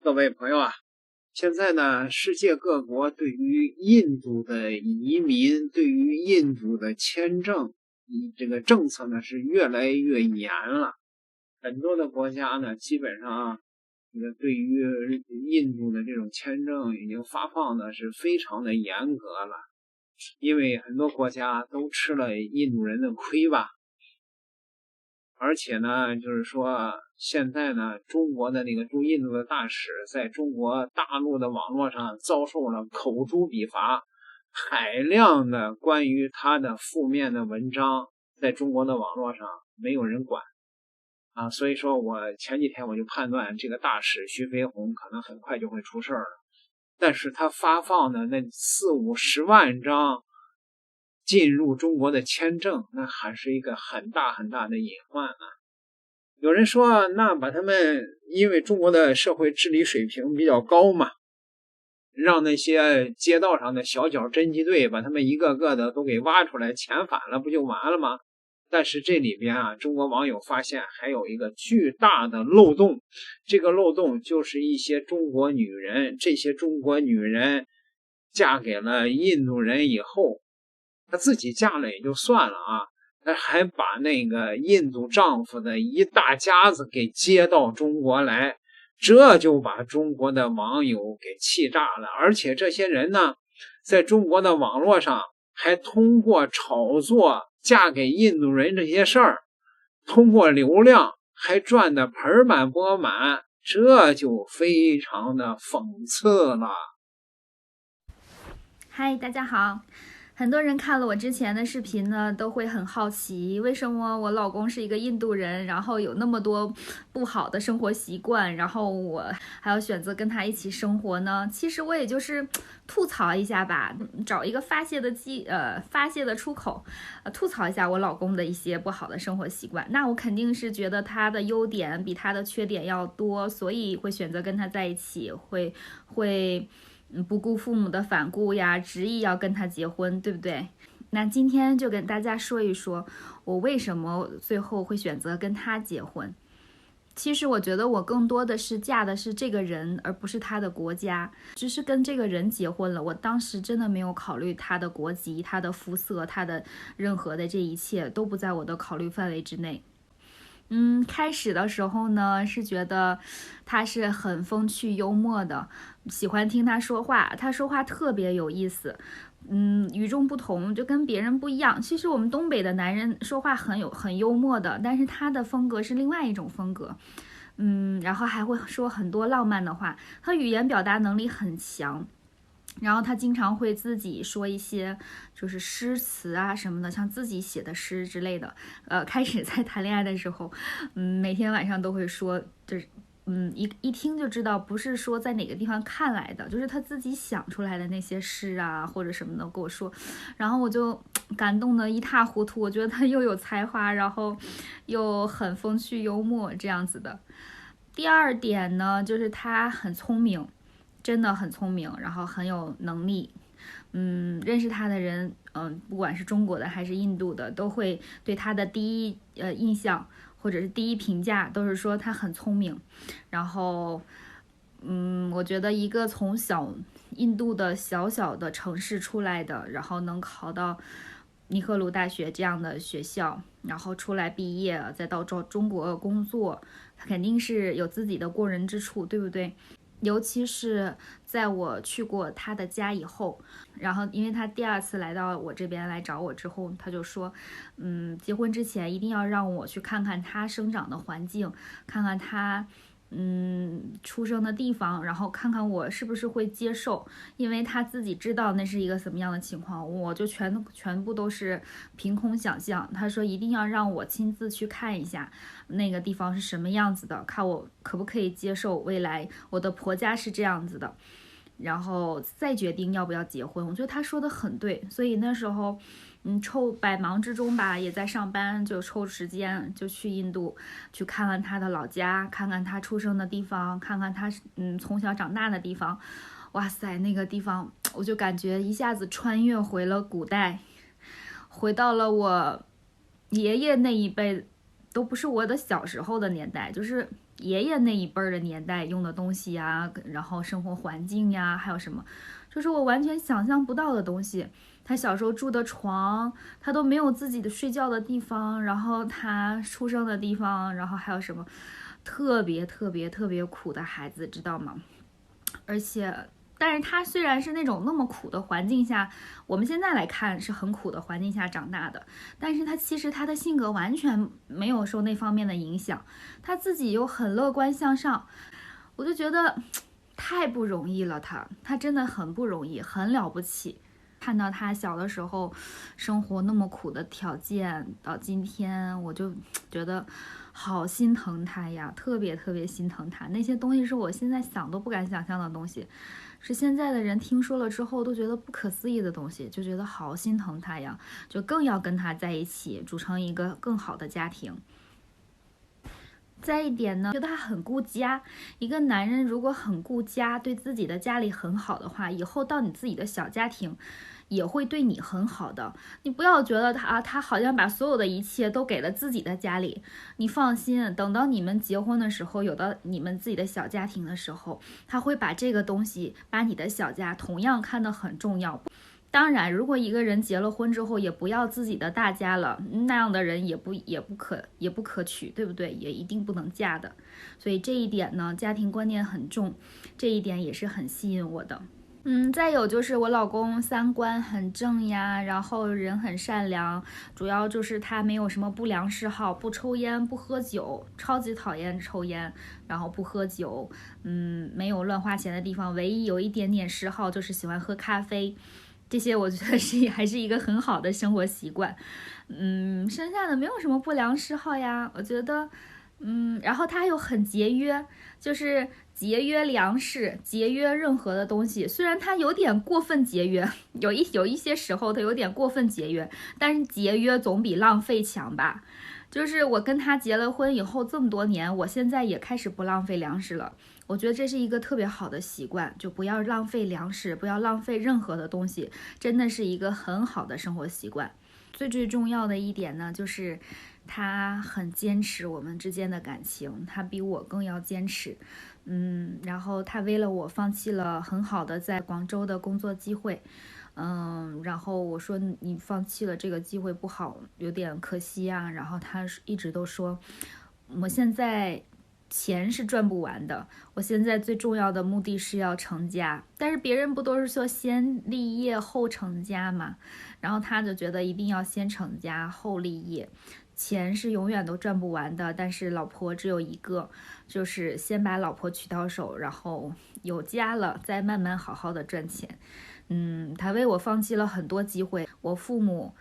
各位朋友啊，现在呢，世界各国对于印度的移民、对于印度的签证，这个政策呢是越来越严了。很多的国家呢，基本上对于印度的这种签证已经发放的是非常的严格了，因为很多国家都吃了印度人的亏吧。而且呢，就是说现在呢，中国的那个驻印度的大使在中国大陆的网络上遭受了口诛笔伐，海量的关于他的负面的文章在中国的网络上没有人管啊，所以说我前几天我就判断这个大使徐飞鸿可能很快就会出事了。但是他发放的那40-50万张进入中国的签证，那还是一个很大很大的隐患啊。有人说，那把他们因为中国的社会治理水平比较高嘛，让那些街道上的小脚侦缉队把他们一个个的都给挖出来遣返了，不就完了吗？但是这里边啊，中国网友发现还有一个巨大的漏洞，这个漏洞就是一些中国女人，这些中国女人嫁给了印度人以后，她自己嫁了也就算了啊，她还把那个印度丈夫的一大家子给接到中国来，这就把中国的网友给气炸了。而且这些人呢，在中国的网络上还通过炒作嫁给印度人这些事儿，通过流量还赚得盆满钵满，这就非常的讽刺了。嗨，大家好。很多人看了我之前的视频呢，都会很好奇，为什么我老公是一个印度人，然后有那么多不好的生活习惯，然后我还要选择跟他一起生活呢？其实我也就是吐槽一下吧，找一个发泄的出口，吐槽一下我老公的一些不好的生活习惯。那我肯定是觉得他的优点比他的缺点要多，所以会选择跟他在一起，会不顾父母的反顾呀，执意要跟他结婚，对不对？那今天就跟大家说一说，我为什么最后会选择跟他结婚。其实我觉得我更多的是嫁的是这个人，而不是他的国家。只是跟这个人结婚了，我当时真的没有考虑他的国籍、他的肤色、他的任何的这一切都不在我的考虑范围之内。开始的时候呢，是觉得他是很风趣幽默的，喜欢听他说话，他说话特别有意思，与众不同，就跟别人不一样。其实我们东北的男人说话很幽默的，但是他的风格是另外一种风格，然后还会说很多浪漫的话，他语言表达能力很强。然后他经常会自己说一些就是诗词啊什么的，像自己写的诗之类的。开始在谈恋爱的时候，每天晚上都会说，就是一听就知道不是说在哪个地方看来的，就是他自己想出来的那些诗啊或者什么的跟我说，然后我就感动得一塌糊涂。我觉得他又有才华，然后又很风趣幽默这样子的。第二点呢，就是他很聪明，真的很聪明，然后很有能力。认识他的人，不管是中国的还是印度的，都会对他的第一印象或者是第一评价都是说他很聪明。然后，我觉得一个从印度的小小的城市出来的，然后能考到尼赫鲁大学这样的学校，然后出来毕业，再到中国工作，他肯定是有自己的过人之处，对不对？尤其是在我去过他的家以后，然后因为他第二次来到我这边来找我之后，他就说，结婚之前一定要让我去看看他生长的环境，看看他出生的地方，然后看看我是不是会接受，因为他自己知道那是一个什么样的情况，我就全部都是凭空想象。他说一定要让我亲自去看一下那个地方是什么样子的，看我可不可以接受未来我的婆家是这样子的，然后再决定要不要结婚。我觉得他说的很对，所以那时候百忙之中吧，也在上班，就抽时间就去印度去看看他的老家，看看他出生的地方，看看他从小长大的地方。哇塞，那个地方我就感觉一下子穿越回了古代，回到了我爷爷那一辈，都不是我的小时候的年代，就是爷爷那一辈的年代用的东西呀，然后生活环境呀，还有什么，就是我完全想象不到的东西。他小时候住的床，他都没有自己的睡觉的地方，然后他出生的地方，然后还有什么，特别特别特别苦的孩子，知道吗？而且，但是他虽然是那种那么苦的环境下，我们现在来看是很苦的环境下长大的，但是他其实他的性格完全没有受那方面的影响，他自己又很乐观向上，我就觉得太不容易了，他真的很不容易，很了不起。看到他小的时候生活那么苦的条件，到今天我就觉得好心疼他呀，特别特别心疼他。那些东西是我现在想都不敢想象的东西，是现在的人听说了之后都觉得不可思议的东西，就觉得好心疼他呀，就更要跟他在一起，组成一个更好的家庭。再一点呢，觉得他很顾家。一个男人如果很顾家，对自己的家里很好的话，以后到你自己的小家庭也会对你很好的。你不要觉得他好像把所有的一切都给了自己的家里，你放心，等到你们结婚的时候，有到你们自己的小家庭的时候，他会把这个东西，把你的小家同样看得很重要。当然，如果一个人结了婚之后也不要自己的大家了，那样的人也不可取，对不对？也一定不能嫁的。所以这一点呢，家庭观念很重，这一点也是很吸引我的。再有就是我老公三观很正呀，然后人很善良，主要就是他没有什么不良嗜好，不抽烟不喝酒，超级讨厌抽烟，然后不喝酒，没有乱花钱的地方，唯一有一点点嗜好就是喜欢喝咖啡。这些我觉得还是一个很好的生活习惯，剩下的没有什么不良嗜好呀，我觉得，然后他又很节约，就是节约粮食，节约任何的东西。虽然他有点过分节约，有一些时候他有点过分节约，但是节约总比浪费强吧。就是我跟他结了婚以后这么多年，我现在也开始不浪费粮食了。我觉得这是一个特别好的习惯，就不要浪费粮食，不要浪费任何的东西，真的是一个很好的生活习惯。最重要的一点呢，就是他很坚持我们之间的感情，他比我更要坚持。然后他为了我放弃了很好的在广州的工作机会。然后我说你放弃了这个机会不好，有点可惜啊。然后他一直都说，我现在钱是赚不完的，我现在最重要的目的是要成家。但是别人不都是说先立业后成家吗？然后他就觉得一定要先成家后立业，钱是永远都赚不完的，但是老婆只有一个，就是先把老婆娶到手，然后有家了再慢慢好好的赚钱。他为我放弃了很多机会。我父母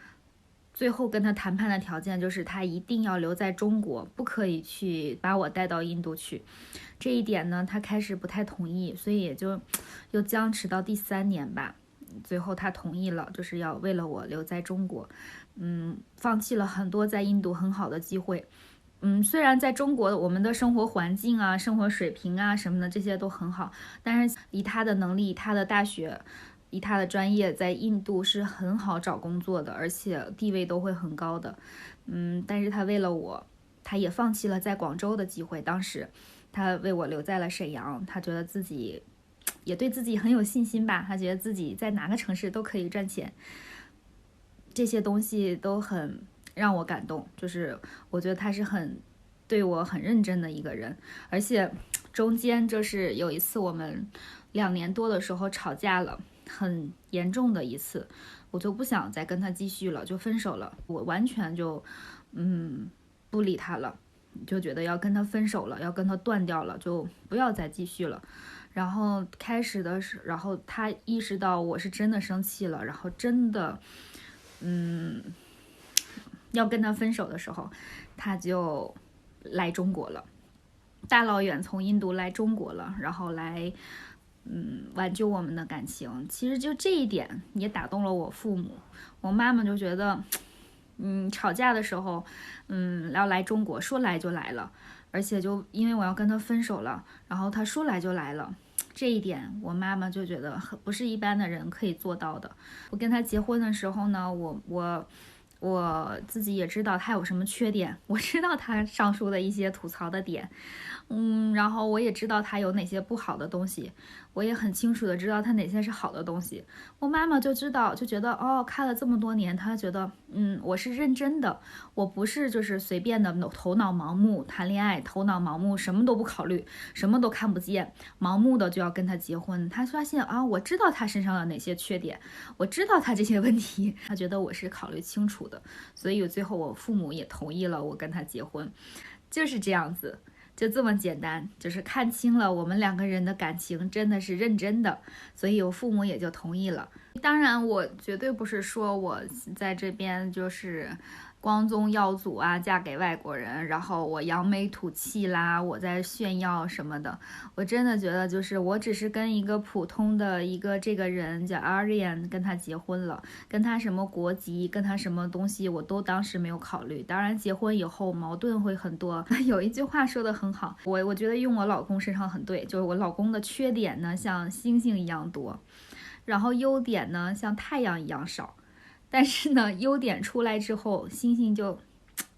最后跟他谈判的条件就是他一定要留在中国，不可以去把我带到印度去。这一点呢，他开始不太同意，所以也就又僵持到第3年吧。最后他同意了，就是要为了我留在中国。放弃了很多在印度很好的机会。虽然在中国我们的生活环境啊、生活水平啊什么的这些都很好，但是以他的能力、他的大学、以他的专业，在印度是很好找工作的，而且地位都会很高的。但是他为了我，他也放弃了在广州的机会。当时他为我留在了沈阳，他觉得自己也对自己很有信心吧，他觉得自己在哪个城市都可以赚钱。这些东西都很让我感动，就是我觉得他是对我很认真的一个人。而且中间就是有一次我们2年多的时候吵架了，很严重的一次，我就不想再跟他继续了，就分手了。我完全就不理他了，就觉得要跟他分手了，要跟他断掉了，就不要再继续了。然后然后他意识到我是真的生气了，然后真的要跟他分手的时候，他就来中国了，大老远从印度来中国了，然后来挽救我们的感情。其实就这一点也打动了我父母。我妈妈就觉得吵架的时候要来中国，说来就来了，而且就因为我要跟他分手了，然后他说来就来了。这一点我妈妈就觉得不是一般的人可以做到的。我跟他结婚的时候呢，我我自己也知道他有什么缺点，我知道他上述的一些吐槽的点，然后我也知道他有哪些不好的东西，我也很清楚的知道他哪些是好的东西。我妈妈就觉得看了这么多年，她觉得我是认真的，我不是就是随便的头脑盲目谈恋爱，头脑盲目什么都不考虑，什么都看不见，盲目的就要跟他结婚。她发现我知道他身上有哪些缺点，我知道他这些问题，她觉得我是考虑清楚的，所以最后我父母也同意了我跟他结婚，就是这样子。就这么简单，就是看清了我们2个人的感情真的是认真的，所以我父母也就同意了。当然我绝对不是说我在这边就是光宗耀祖啊，嫁给外国人，然后我扬眉吐气啦，我在炫耀什么的。我真的觉得就是我只是跟一个普通的这个人叫 Aryan 跟他结婚了，跟他什么国籍，跟他什么东西我都当时没有考虑。当然结婚以后矛盾会很多，有一句话说的很好，我觉得用我老公身上很对，就是我老公的缺点呢像星星一样多，然后优点呢像太阳一样少。但是呢，优点出来之后，星星就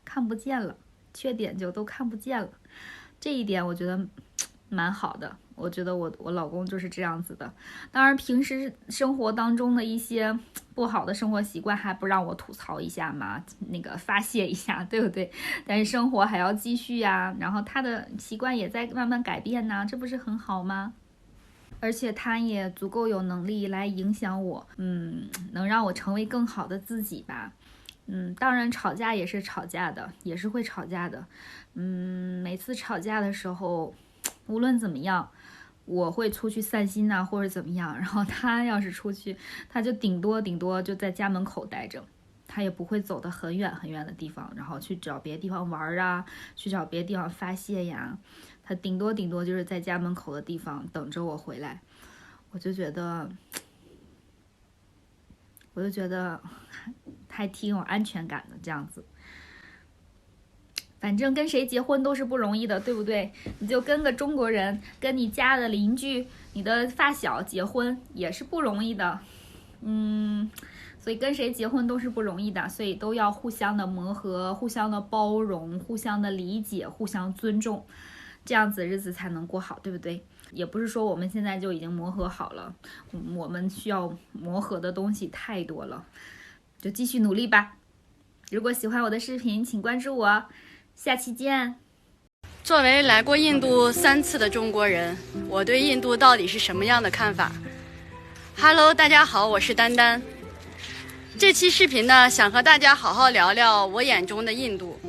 看不见了，缺点就都看不见了。这一点我觉得蛮好的，我觉得我老公就是这样子的。当然，平时生活当中的一些不好的生活习惯还不让我吐槽一下嘛，那个发泄一下，对不对？但是生活还要继续呀，然后他的习惯也在慢慢改变呢，这不是很好吗？而且他也足够有能力来影响我，能让我成为更好的自己吧。当然吵架也是吵架的，也是会吵架的。每次吵架的时候，无论怎么样，我会出去散心啊，或者怎么样。然后他要是出去，他就顶多就在家门口待着，他也不会走得很远很远的地方，然后去找别的地方玩啊，去找别的地方发泄呀。他顶多就是在家门口的地方等着我回来，我就觉得还挺有安全感的这样子。反正跟谁结婚都是不容易的，对不对？你就跟个中国人，跟你家的邻居、你的发小结婚也是不容易的，所以跟谁结婚都是不容易的，所以都要互相的磨合、互相的包容、互相的理解、互相尊重。这样子日子才能过好，对不对？也不是说我们现在就已经磨合好了，我们需要磨合的东西太多了，就继续努力吧。如果喜欢我的视频，请关注我，下期见。作为来过印度3次的中国人，我对印度到底是什么样的看法？ Hello， 大家好，我是丹丹。这期视频呢，想和大家好好聊聊我眼中的印度。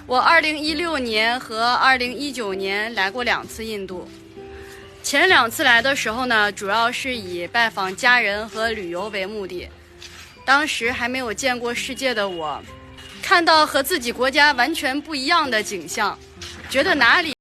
我2016年和2019年来过2次印度，前2次来的时候呢，主要是以拜访家人和旅游为目的。当时还没有见过世界的我，看到和自己国家完全不一样的景象，觉得哪里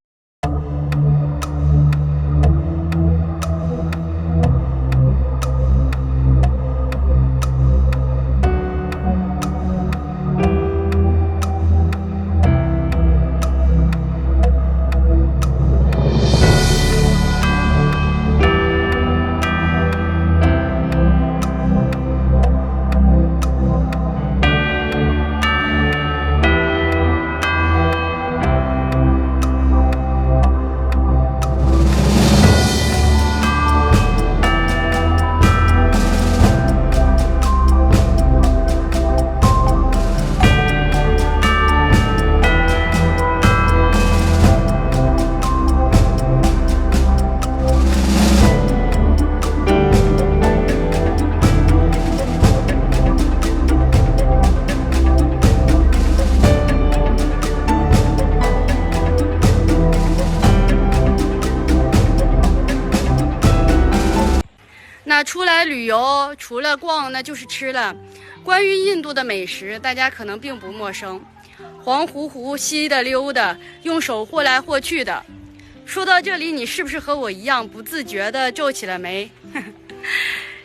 出来旅游除了逛那就是吃了。关于印度的美食，大家可能并不陌生，黄乎乎、稀的溜的，用手和来和去的。说到这里，你是不是和我一样不自觉地皱起了眉？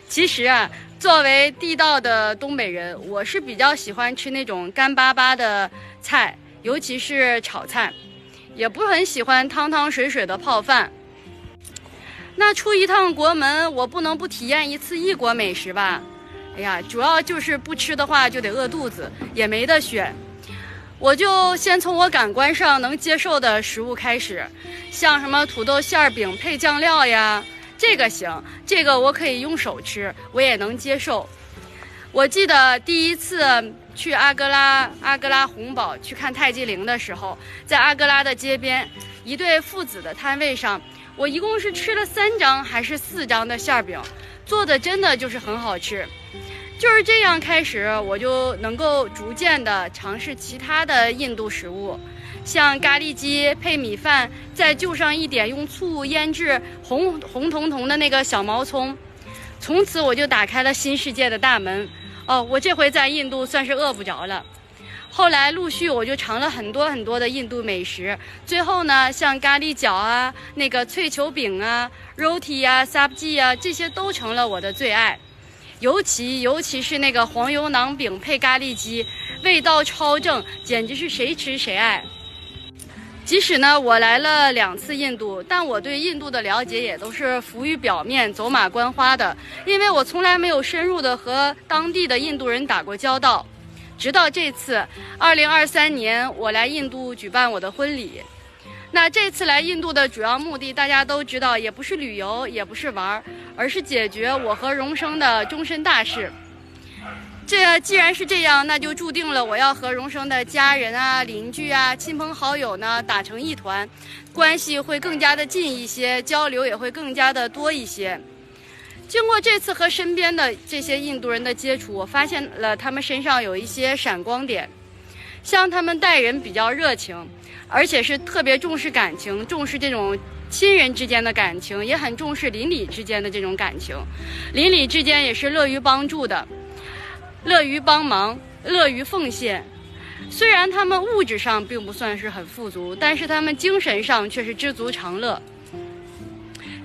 其实啊，作为地道的东北人，我是比较喜欢吃那种干巴巴的菜，尤其是炒菜，也不很喜欢汤汤水水的泡饭。那出一趟国门，我不能不体验一次异国美食吧？哎呀，主要就是不吃的话就得饿肚子，也没得选。我就先从我感官上能接受的食物开始，像什么土豆馅饼配酱料呀，这个行，这个我可以用手吃，我也能接受。我记得第一次去阿哥拉红堡去看泰姬陵的时候，在阿哥拉的街边一对父子的摊位上，我一共是吃了3张还是4张的馅饼，做的真的就是很好吃。就是这样开始，我就能够逐渐的尝试其他的印度食物，像咖喱鸡配米饭，再就上一点用醋腌制红彤彤的那个小毛葱。从此我就打开了新世界的大门。我这回在印度算是饿不着了。后来陆续我就尝了很多的印度美食，最后呢，像咖喱饺啊、那个脆球饼啊、roti 啊、sabji 啊，这些都成了我的最爱。尤其是那个黄油馕饼配咖喱鸡，味道超正，简直是谁吃谁爱。即使呢我来了2次印度，但我对印度的了解也都是浮于表面、走马观花的，因为我从来没有深入的和当地的印度人打过交道。直到这次2023年我来印度举办我的婚礼。那这次来印度的主要目的大家都知道，也不是旅游，也不是玩，而是解决我和荣生的终身大事。这既然是这样，那就注定了我要和荣生的家人啊、邻居啊、亲朋好友呢打成一团，关系会更加的近一些，交流也会更加的多一些。经过这次和身边的这些印度人的接触，我发现了他们身上有一些闪光点，像他们待人比较热情，而且是特别重视感情，重视这种亲人之间的感情，也很重视邻里之间的这种感情。邻里之间也是乐于帮助的，乐于帮忙，乐于奉献。虽然他们物质上并不算是很富足，但是他们精神上却是知足常乐。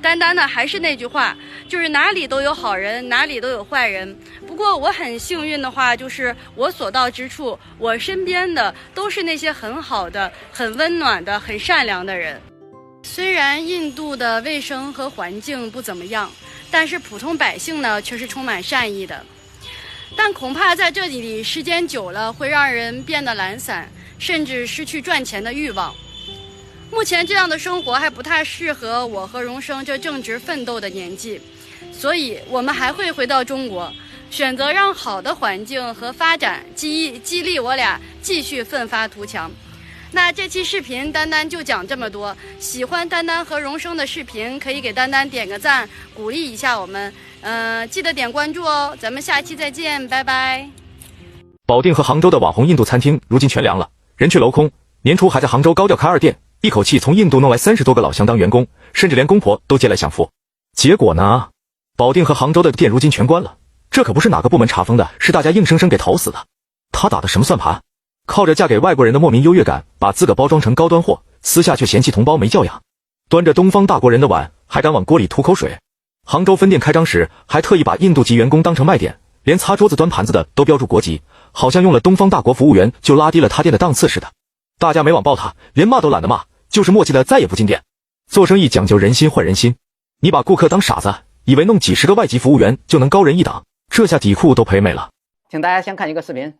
单单的还是那句话，就是哪里都有好人，哪里都有坏人。不过我很幸运的话，就是我所到之处，我身边的都是那些很好的、很温暖的、很善良的人。虽然印度的卫生和环境不怎么样，但是普通百姓呢却是充满善意的。但恐怕在这里时间久了，会让人变得懒散，甚至失去赚钱的欲望。目前这样的生活还不太适合我和荣生这正值奋斗的年纪，所以我们还会回到中国，选择让好的环境和发展激励我俩继续奋发图强。那这期视频丹丹就讲这么多，喜欢丹丹和荣生的视频可以给丹丹点个赞，鼓励一下我们，记得点关注哦，咱们下期再见，拜拜。保定和杭州的网红印度餐厅如今全凉了，人去楼空。年初还在杭州高调开2店，一口气从印度弄来30多个老乡当员工，甚至连公婆都接来享福。结果呢，保定和杭州的店如今全关了，这可不是哪个部门查封的，是大家硬生生给投死的。他打的什么算盘？靠着嫁给外国人的莫名优越感，把自个包装成高端货，私下却嫌弃同胞没教养，端着东方大国人的碗，还敢往锅里吐口水。杭州分店开张时，还特意把印度籍员工当成卖点，连擦桌子端盘子的都标注国籍，好像用了东方大国服务员就拉低了他店的档次似的。大家没网暴他，连骂都懒得骂，就是默契的再也不进店。做生意讲究人心换人心，你把顾客当傻子，以为弄几10个外籍服务员就能高人一等，这下底裤都赔没了。请大家先看一个视频。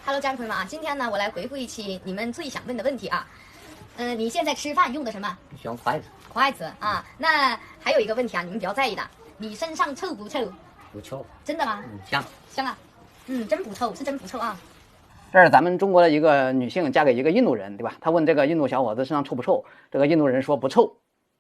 Hello， 家人朋友们啊，今天呢，我来回复一期你们最想问的问题啊。你现在吃饭用的什么？用筷子。筷子啊。那还有一个问题啊，你们比较在意的，你身上臭不臭？不臭。真的吗？香。香啊。真不臭，是真不臭啊。这是咱们中国的一个女性嫁给一个印度人，对吧？她问这个印度小伙子身上臭不臭，这个印度人说不臭。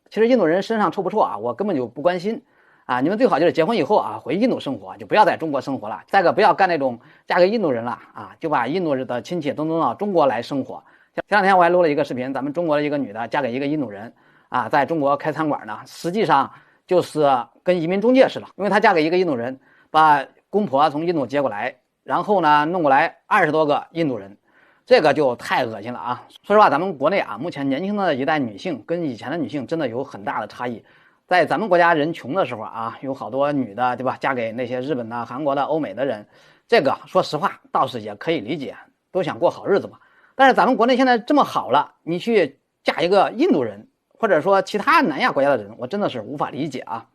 其实印度人身上臭不臭啊，我根本就不关心啊。你们最好就是结婚以后啊，回印度生活，就不要在中国生活了。再个不要干那种嫁给印度人了啊，就把印度的亲戚都弄到中国来生活。前2天我还录了一个视频，咱们中国的一个女的嫁给一个印度人啊，在中国开餐馆呢，实际上就是跟移民中介似的，因为她嫁给一个印度人，把公婆从印度接过来，然后呢弄过来20多个印度人，这个就太恶心了啊！说实话，咱们国内啊，目前年轻的一代女性跟以前的女性真的有很大的差异。在咱们国家人穷的时候啊，有好多女的，对吧？嫁给那些日本的、韩国的、欧美的人，这个说实话倒是也可以理解，都想过好日子嘛。但是咱们国内现在这么好了，你去嫁一个印度人，或者说其他南亚国家的人，我真的是无法理解啊。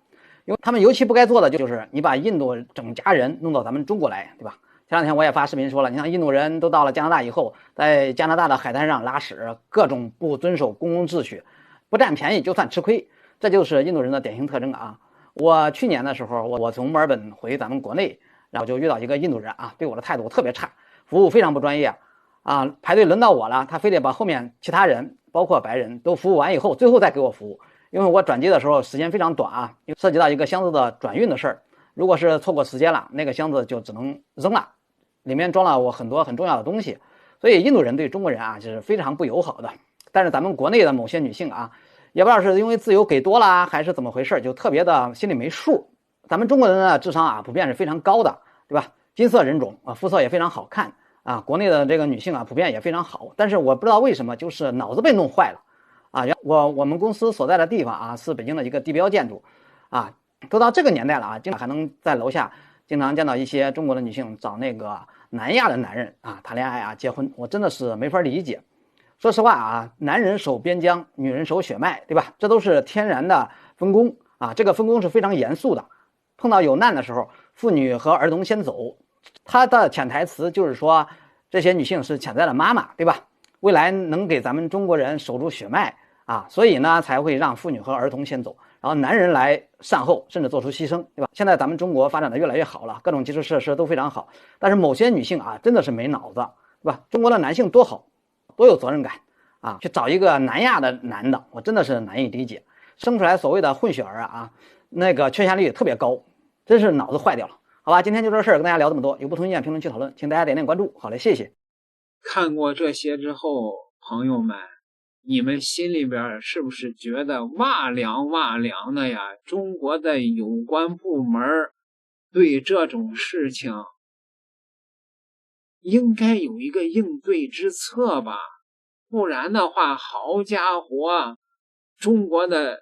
因为他们尤其不该做的就是你把印度整家人弄到咱们中国来，对吧？前两天我也发视频说了，你像印度人都到了加拿大以后，在加拿大的海滩上拉屎，各种不遵守公共秩序，不占便宜就算吃亏，这就是印度人的典型特征啊。我去年的时候，我从墨尔本回咱们国内，然后就遇到一个印度人啊，对我的态度特别差，服务非常不专业啊。排队轮到我了，他非得把后面其他人，包括白人都服务完以后，最后再给我服务。因为我转机的时候时间非常短啊，涉及到一个箱子的转运的事儿，如果是错过时间了，那个箱子就只能扔了，里面装了我很多很重要的东西。所以印度人对中国人啊是非常不友好的。但是咱们国内的某些女性啊，也不知道是因为自由给多了还是怎么回事，就特别的心里没数。咱们中国人的智商啊普遍是非常高的，对吧？金色人种啊，肤色也非常好看啊，国内的这个女性啊普遍也非常好。但是我不知道为什么就是脑子被弄坏了啊。我们公司所在的地方啊是北京的一个地标建筑啊，都到这个年代了啊，经常还能在楼下经常见到一些中国的女性找那个南亚的男人啊谈恋爱啊结婚，我真的是没法理解。说实话啊，男人守边疆，女人守血脉，对吧？这都是天然的分工啊，这个分工是非常严肃的。碰到有难的时候，妇女和儿童先走，它的潜台词就是说，这些女性是潜在的妈妈，对吧？未来能给咱们中国人守住血脉啊，所以呢才会让妇女和儿童先走，然后男人来善后，甚至做出牺牲，对吧？现在咱们中国发展的越来越好了，各种基础设施都非常好，但是某些女性啊真的是没脑子，对吧？中国的男性多好，多有责任感啊，去找一个南亚的男的，我真的是难以理解，生出来所谓的混血儿啊，那个缺陷率特别高，真是脑子坏掉了。好吧，今天就这事儿跟大家聊这么多，有不同意见评论区讨论，请大家点点关注。好嘞，谢谢。看过这些之后，朋友们，你们心里边是不是觉得哇凉哇凉的呀？中国的有关部门对这种事情应该有一个应对之策吧？不然的话，好家伙，中国的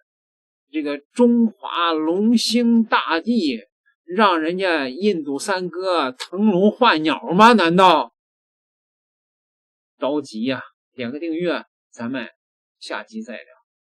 这个中华龙兴大地，让人家印度三哥腾笼换鸟吗？难道？着急呀，点个订阅，咱们下集再聊。